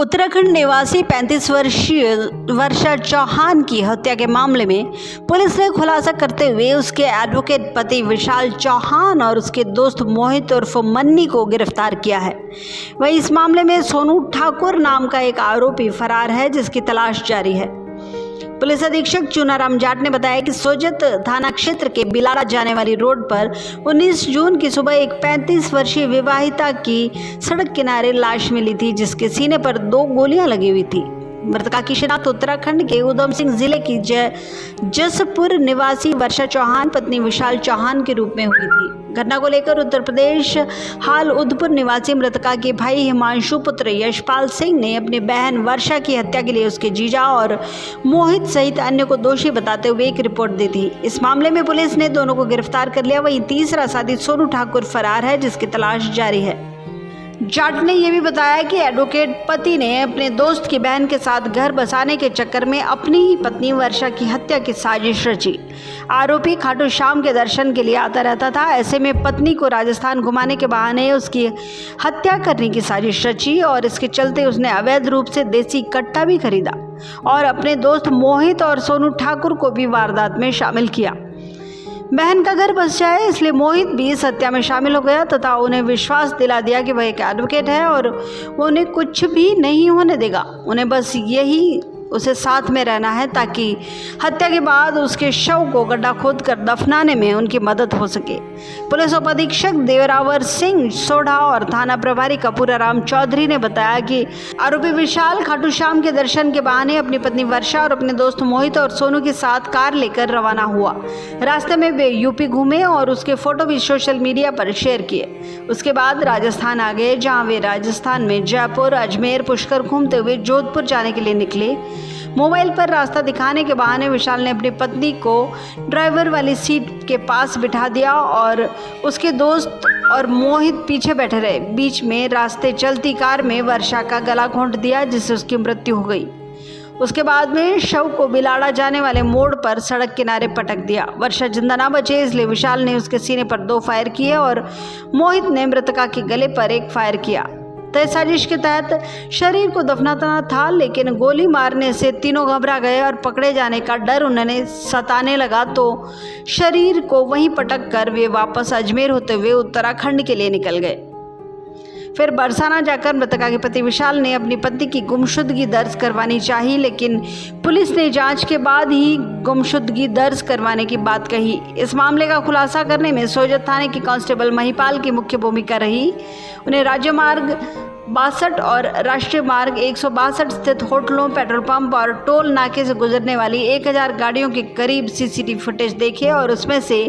उत्तराखंड निवासी 35 वर्षीय वर्षा चौहान की हत्या के मामले में पुलिस ने खुलासा करते हुए उसके एडवोकेट पति विशाल चौहान और उसके दोस्त मोहित उर्फ मन्नी को गिरफ्तार किया है। वहीं इस मामले में सोनू ठाकुर नाम का एक आरोपी फरार है, जिसकी तलाश जारी है। पुलिस अधीक्षक चुनाराम जाट ने बताया कि सोजत थाना क्षेत्र के बिलाड़ा जाने वाली रोड पर 19 जून की सुबह एक 35 वर्षीय विवाहिता की सड़क किनारे लाश मिली थी, जिसके सीने पर 2 गोलियां लगी हुई थी। मृतका की शिनाख्त उत्तराखंड के उधम सिंह जिले की जसपुर निवासी वर्षा चौहान पत्नी विशाल चौहान के रूप में हुई थी। घटना को लेकर उत्तर प्रदेश हाल उधमपुर निवासी मृतका के भाई हिमांशु पुत्र यशपाल सिंह ने अपनी बहन वर्षा की हत्या के लिए उसके जीजा और मोहित सहित अन्य को दोषी बताते हुए एक रिपोर्ट दी थी। इस मामले में पुलिस ने दोनों को गिरफ्तार कर लिया। वहीं तीसरा साथी सोनू ठाकुर फरार है, जिसकी तलाश जारी है। जाट ने यह भी बताया कि एडवोकेट पति ने अपने दोस्त की बहन के साथ घर बसाने के चक्कर में अपनी ही पत्नी वर्षा की हत्या की साजिश रची। आरोपी खाटू श्याम के दर्शन के लिए आता रहता था। ऐसे में पत्नी को राजस्थान घुमाने के बहाने उसकी हत्या करने की साजिश रची और इसके चलते उसने अवैध रूप से देसी कट्टा भी खरीदा और अपने दोस्त मोहित और सोनू ठाकुर को भी वारदात में शामिल किया। बहन का घर बस जाए इसलिए मोहित भी इस हत्या में शामिल हो गया तथा उन्हें विश्वास दिला दिया कि वह एक एडवोकेट है और वो उन्हें कुछ भी नहीं होने देगा। उन्हें बस यही उसे साथ में रहना है ताकि हत्या के बाद उसके शव को गड्ढा खोदकर दफनाने में उनकी मदद हो सके। पुलिस उप अधीक्षक देवरावर सिंह सोढ़ा और थाना प्रभारी कपूराराम चौधरी ने बताया कि आरोपी विशाल खाटू श्याम के दर्शन के बहाने अपनी पत्नी वर्षा और अपने दोस्त मोहित और सोनू के साथ कार लेकर रवाना हुआ। रास्ते में वे यूपी घूमे और उसके फोटो भी सोशल मीडिया पर शेयर किए। उसके बाद राजस्थान आ गए, जहाँ वे राजस्थान में जयपुर, अजमेर, पुष्कर घूमते हुए जोधपुर जाने के लिए निकले। मोबाइल पर रास्ता दिखाने के बहाने विशाल ने अपनी पत्नी को ड्राइवर वाली सीट के पास बिठा दिया और उसके दोस्त और मोहित पीछे बैठे रहे। बीच में रास्ते चलती कार में वर्षा का गला घोंट दिया, जिससे उसकी मृत्यु हो गई। उसके बाद में शव को बिलाड़ा जाने वाले मोड़ पर सड़क किनारे पटक दिया। वर्षा जिंदा ना बचे इसलिए विशाल ने उसके सीने पर 2 फायर किए और मोहित ने मृतका के गले पर 1 फायर किया। तय साजिश के तहत शरीर को दफनाना था, लेकिन गोली मारने से तीनों घबरा गए और पकड़े जाने का डर उन्हें सताने लगा तो शरीर को वहीं पटक कर वे वापस अजमेर होते हुए उत्तराखंड के लिए निकल गए। फिर बरसाना जाकर मृतका के पति विशाल ने अपनी पत्नी की गुमशुदगी दर्ज करवानी चाहिए, लेकिन पुलिस ने जांच के बाद ही गुमशुदगी दर्ज करवाने की बात कही। इस मामले का खुलासा करने में सोजत थाने के कांस्टेबल महिपाल की मुख्य भूमिका रही। उन्हें राज्य मार्ग 62 और राष्ट्रीय मार्ग 162 स्थित होटलों, पेट्रोल पंप और टोल नाके से गुजरने वाली 1000 गाड़ियों के करीब सीसीटीवी फुटेज देखे और उसमें से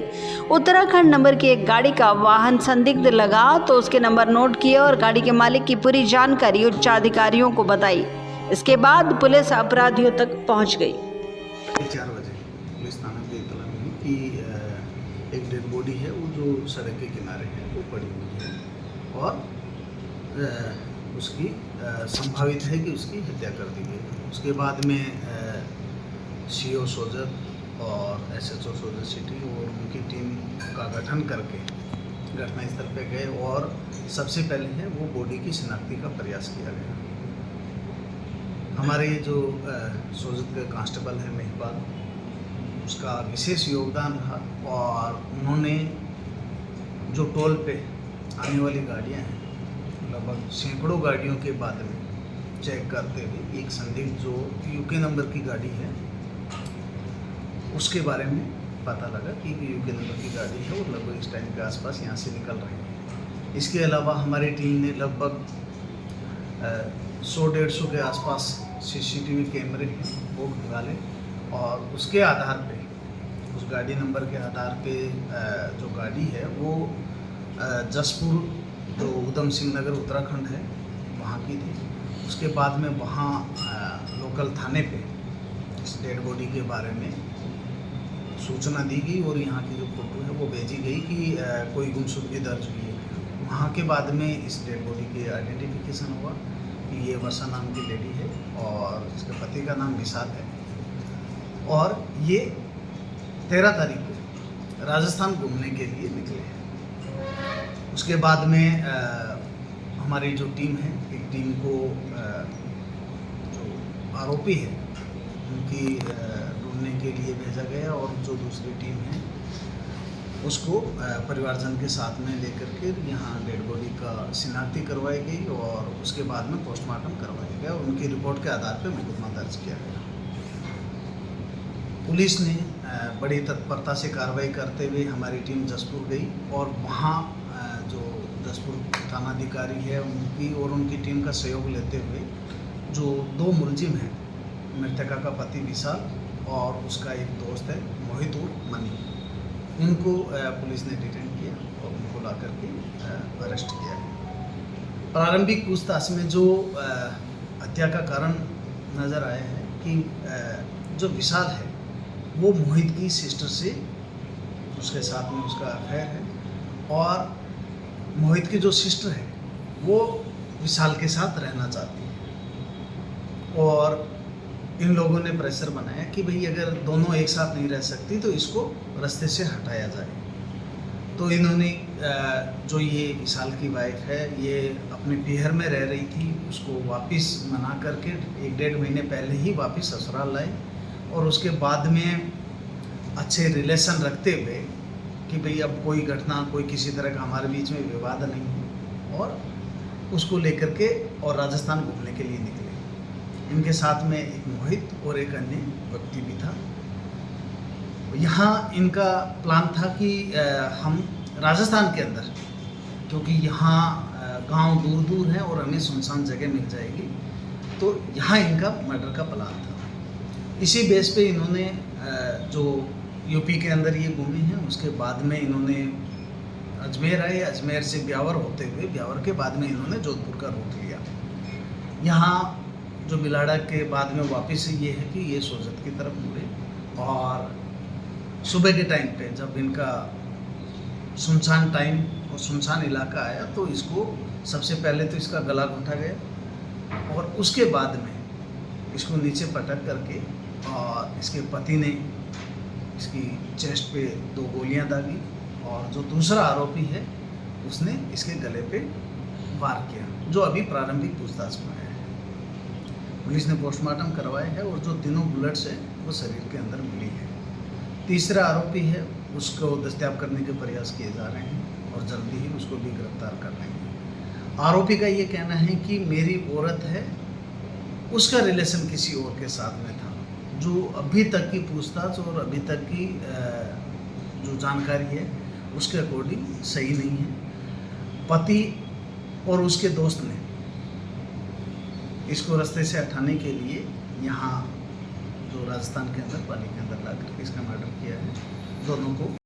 उत्तराखंड नंबर की एक गाड़ी का वाहन संदिग्ध लगा तो उसके नंबर नोट किए और गाड़ी के मालिक की पूरी जानकारी उच्चाधिकारियों को बताई। इसके बाद पुलिस अपराधियों तक पहुंच गई। 4 बजे पुलिस थाना की इत्तला मिली कि एक डेड बॉडी है वो जो सड़क के किनारे है वो पड़ी हुई है और उसकी संभावित है कि उसकी हत्या कर दी गई। उसके बाद में सीओ सोजत और एसएचओ सोजत सिटी और उनकी टीम का गठन करके घटनास्थल पे गए और सबसे पहले है वो बॉडी की शिनाख्ती का प्रयास किया गया। हमारे जो सोजत के कांस्टेबल हैं महिपाल, उसका विशेष योगदान रहा और उन्होंने जो टोल पे आने वाली गाड़ियां हैं लगभग सैकड़ों गाड़ियों के बाद में चेक करते हुए एक संदिग्ध जो यूके नंबर की गाड़ी है उसके बारे में पता लगा कि यूके नंबर की गाड़ी है और लगभग इस टाइम के आसपास यहाँ से निकल रही है। इसके अलावा हमारी टीम ने लगभग 100-150 के आसपास सीसीटीवी कैमरे हैं वो निकाले और उसके आधार पे उस गाड़ी नंबर के आधार पे जो गाड़ी है वो जसपुर जो उधम सिंह नगर उत्तराखंड है वहाँ की थी। उसके बाद में वहाँ लोकल थाने पे इस डेड बॉडी के बारे में सूचना दी गई और यहाँ की जो फोटो है वो भेजी गई कि कोई गुमशुदगी दर्ज हुई है। वहाँ के बाद में इस डेड बॉडी के आइडेंटिफिकेशन हुआ कि ये वर्षा नाम की लेडी है और इसके पति का नाम विशाल है और ये 13 तारीख को राजस्थान घूमने के लिए निकले हैं। उसके बाद में हमारी जो टीम है एक टीम को आरोपी है उनकी ढूंढने के लिए भेजा गया और जो दूसरी टीम है उसको परिवारजन के साथ में लेकर के यहाँ डेड बॉडी का शिनाख्ती करवाई गई और उसके बाद में पोस्टमार्टम करवाया गया। उनकी रिपोर्ट के आधार पर मुकदमा दर्ज किया गया। पुलिस ने बड़ी तत्परता से कार्रवाई करते हुए हमारी टीम जसपुर गई और वहाँ जो जसपुर थानाधिकारी है उनकी और उनकी टीम का सहयोग लेते हुए जो 2 मुलजिम हैं, मृतका का पति विशाल और उसका एक दोस्त है मोहित उर्फ मनी, इनको पुलिस ने डिटेन किया और उनको ला करके अरेस्ट किया। प्रारंभिक पूछताछ में जो हत्या का कारण नज़र आया है कि जो विशाल है वो मोहित की सिस्टर से उसके साथ में उसका अफेयर है और मोहित की जो सिस्टर है वो विशाल के साथ रहना चाहती है और इन लोगों ने प्रेशर बनाया कि भाई अगर दोनों एक साथ नहीं रह सकती तो इसको रास्ते से हटाया जाए। तो इन्होंने जो ये विशाल की वाइफ है ये अपने पीहर में रह रही थी, उसको वापस मना करके 1-1.5 महीने पहले ही वापस ससुराल लाए और उसके बाद में अच्छे रिलेशन रखते हुए कि भाई अब कोई घटना कोई किसी तरह का हमारे बीच में विवाद नहीं हो और उसको लेकर के और राजस्थान घूमने के लिए निकले। इनके साथ में एक मोहित और एक अन्य व्यक्ति भी था। यहाँ इनका प्लान था कि हम राजस्थान के अंदर, क्योंकि यहाँ गांव दूर दूर हैं और हमें सुनसान जगह मिल जाएगी, तो यहाँ इनका मर्डर का प्लान था। इसी बेस पे इन्होंने जो यूपी के अंदर ये घूमे हैं, उसके बाद में इन्होंने अजमेर आए, अजमेर से ब्यावर होते हुए ब्यावर के बाद में इन्होंने जोधपुर का रूट लिया। यहाँ जो बिलाड़ा के बाद में वापस ये है कि ये सोजत की तरफ मुड़े और सुबह के टाइम पे जब इनका सुनसान टाइम और सुनसान इलाका आया तो इसको सबसे पहले तो इसका गला घोंटा गया और उसके बाद में इसको नीचे पटक करके और इसके पति ने इसकी चेस्ट पे 2 गोलियां दागी और जो दूसरा आरोपी है उसने इसके गले पे वार किया, जो अभी प्रारंभिक पूछताछ में आया है। पुलिस ने पोस्टमार्टम करवाया है और जो तीनों बुलेट्स हैं वो शरीर के अंदर मिली है। तीसरा आरोपी है उसको दस्तयाब करने के प्रयास किए जा रहे हैं और जल्दी ही उसको भी गिरफ्तार कर लेंगे। आरोपी का ये कहना है कि मेरी औरत है, उसका रिलेशन किसी और के साथ में था, जो अभी तक की पूछताछ और अभी तक की जो जानकारी है उसके अकॉर्डिंग सही नहीं है। पति और उसके दोस्त ने इसको रास्ते से हटाने के लिए यहाँ जो राजस्थान के अंदर पानी के अंदर ला करके इसका मर्डर किया है। दोनों को